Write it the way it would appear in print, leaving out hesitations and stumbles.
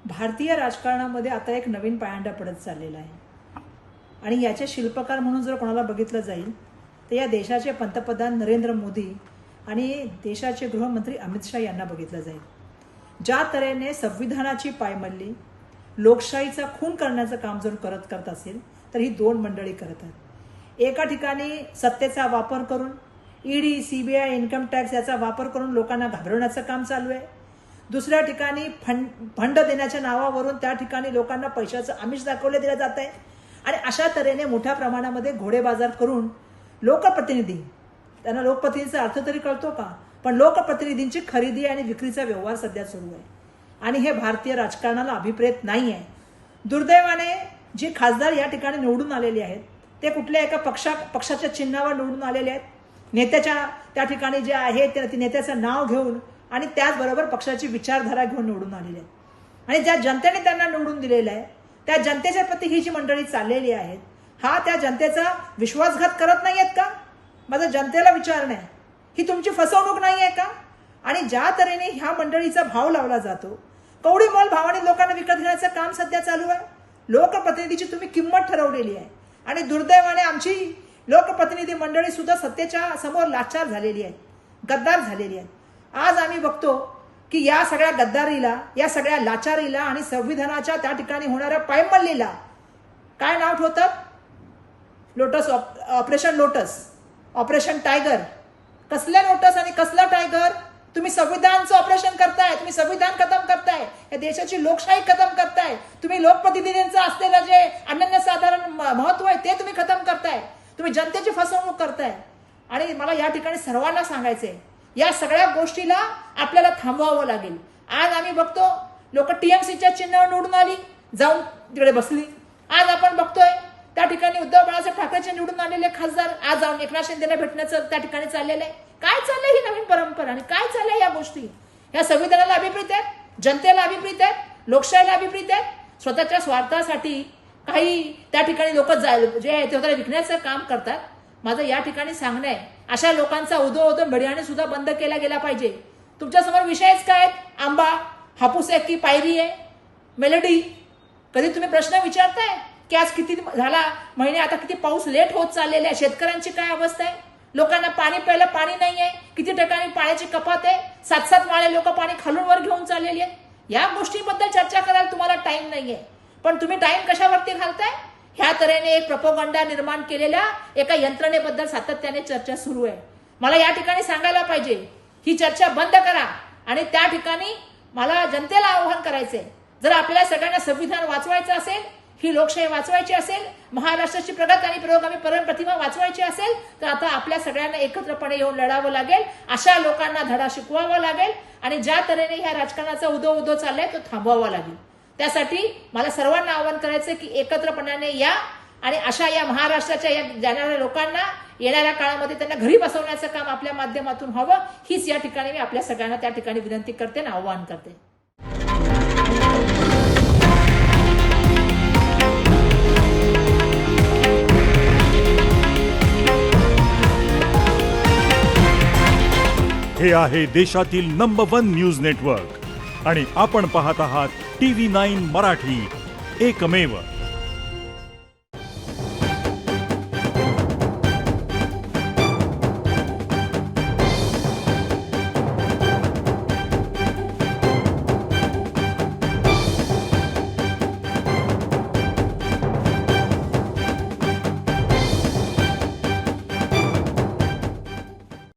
भारतीय राजकारणामध्ये आता एक नवीन पायंडा पडत चाललेला आहे आणि याचे शिल्पकार म्हणून जर कोणाला बघितलं जाईल तर या देशाचे पंतप्रधान नरेंद्र मोदी आणि देशाचे गृहमंत्री अमित शाह यांना बघितलं जाईल। ज्या तऱ्हेने संविधानाची पायमल्ली, लोकशाहीचा खून करण्याचं काम जर करत असेल तर ही दोन मंडळी करत आहेत। एका ठिकाणी सत्तेचा वापर करून ईडी, सीबीआय, इन्कम टॅक्स याचा वापर करून लोकांना घाबरवण्याचं काम चालू आहे। दुसऱ्या ठिकाणी फंड देण्याच्या नावावरून त्या ठिकाणी लोकांना पैशाचं आमिष दाखवले दिलं जात आहे आणि अशा तऱ्हेने मोठ्या प्रमाणामध्ये घोडेबाजार करून लोकप्रतिनिधी, त्यांना लोकप्रतिनिधीचा अर्थ तरी कळतो का, पण लोकप्रतिनिधींची खरेदी आणि विक्रीचा व्यवहार सध्या सुरू आहे आणि हे भारतीय राजकारणाला अभिप्रेत नाही आहे। दुर्दैवाने जी खासदार या ठिकाणी निवडून आलेली आहेत ते कुठल्या एका पक्षाच्या चिन्हावर निवडून आलेले आहेत। नेत्याच्या त्या ठिकाणी जे आहे ते नेत्याचं नाव घेऊन आणि त्याचबरोबर पक्षाची विचारधारा घेऊन निवडून आलेले आहेत आणि ज्या जनतेने त्यांना निवडून दिलेलं आहे त्या जनतेच्या प्रती ही जी मंडळी चाललेली आहेत, हा त्या जनतेचा विश्वासघात करत नाही आहेत का? माझं जनतेला विचारणं आहे, ही तुमची फसवणूक नाही आहे का? आणि ज्या तऱ्हेने ह्या मंडळीचा भाव लावला जातो, कवडीमोल भावाने लोकांना विकत घेण्याचं काम सध्या चालू आहे। लोकप्रतिनिधीची तुम्ही किंमत ठरवलेली आहे आणि दुर्दैवाने आमची लोकप्रतिनिधी मंडळी सुद्धा सत्तेच्या समोर लाचार झालेली आहे, गद्दार झालेली आहे। आज आम्ही बघतो की या सगळ्या गद्दारीला, या सगळ्या लाचारीला आणि संविधानाच्या त्या ठिकाणी होणाऱ्या पायमल्लीला काय नाव ठेवतात? Lotus, operation lotus, operation tiger. कसले लोटस आणि कसला टायगर? तुम्ही संविधानचं ऑपरेशन करताय, तुम्ही संविधान खतम करताय, या देशाची लोकशाही खतम करताय, तुम्ही लोकप्रतिनिधींचं असलेलं जे अनन्यसाधारण महत्व आहे ते तुम्ही खतम करताय, तुम्ही जनतेची फसवणूक करताय। आणि मला या ठिकाणी सर्वांना सांगायचंय, या सगळ्या गोष्टीला आपल्याला थांबवावं लागेल। आज आम्ही बघतो लोक टीएमसीच्या चिन्हावर निवडून आली, जाऊन तिकडे बसली। आज आपण बघतोय त्या ठिकाणी उद्धव बाळासाहेब ठाकरेचे निवडून आलेले खासदार आज जाऊन एकनाथ शिंदेला भेटण्याचं त्या ठिकाणी चाललेलं आहे। काय चाललंय ही नवीन परंपरा आणि काय चाललंय या गोष्टी? या संविधानाला अभिप्रीत आहेत, जनतेला अभिप्रीत आहेत, लोकशाहीला अभिप्रीत आहेत। स्वतःच्या स्वार्थासाठी काही त्या ठिकाणी लोक जे आहे ते विकण्याचं काम करतात। माझं या ठिकाणी सांगणं आहे, अशा लोकांचा उदो भडियाने सुद्धा बंद केला गेला पाहिजे। तुमच्या समोर विषयच काय आहेत? आंबा, हापूस आहे की पायरी आहे, मेलडी? कधी तुम्ही प्रश्न विचारताय की आज किती झाला महिने, आता किती पाऊस लेट होत चाललेला आहे, शेतकऱ्यांची काय अवस्था आहे? लोकांना पाणी प्यायला पाणी नाही आहे, किती ठिकाणी पाण्याची कपात आहे, 7-7 माळे लोक पाणी खालून वर घेऊन चाललेली आहेत। या गोष्टींबद्दल चर्चा करायला तुम्हाला टाइम नाहीये, पण तुम्ही टाइम कशावरती घालताय? ह्या तऱ्हेने एक प्रोपोगंडा निर्माण केलेल्या एका यंत्रणेबद्दल सातत्याने चर्चा सुरू आहे। मला या ठिकाणी सांगायला पाहिजे, ही चर्चा बंद करा आणि त्या ठिकाणी मला जनतेला आवाहन करायचंय, जर आपल्याला सगळ्यांना संविधान वाचवायचं असेल, ही लोकशाही वाचवायची असेल, महाराष्ट्राची प्रगत आणि पुरोगामी प्रतिमा वाचवायची असेल तर आता आपल्या सगळ्यांना एकत्रपणे येऊन लढावं लागेल, अशा लोकांना धडा शिकवावा लागेल आणि ज्या तऱ्हेने ह्या राजकारणाचा उदो चाललाय तो थांबवावा लागेल। त्यासाठी मला सर्वांना आवाहन करायचं की एकत्रपणाने या आणि अशा या महाराष्ट्राच्या या जाणाऱ्या लोकांना येणाऱ्या काळामध्ये त्यांना घरी बसवण्याचं काम आपल्या माध्यमातून व्हावं, हीच या ठिकाणी मी आपल्या सगळ्यांना त्या ठिकाणी विनंती करते आणि आवाहन करते। हे आहे देशातील नंबर 1 न्यूज नेटवर्क आणि आपण पाहत आहात TV9 मराठी, एकमेव।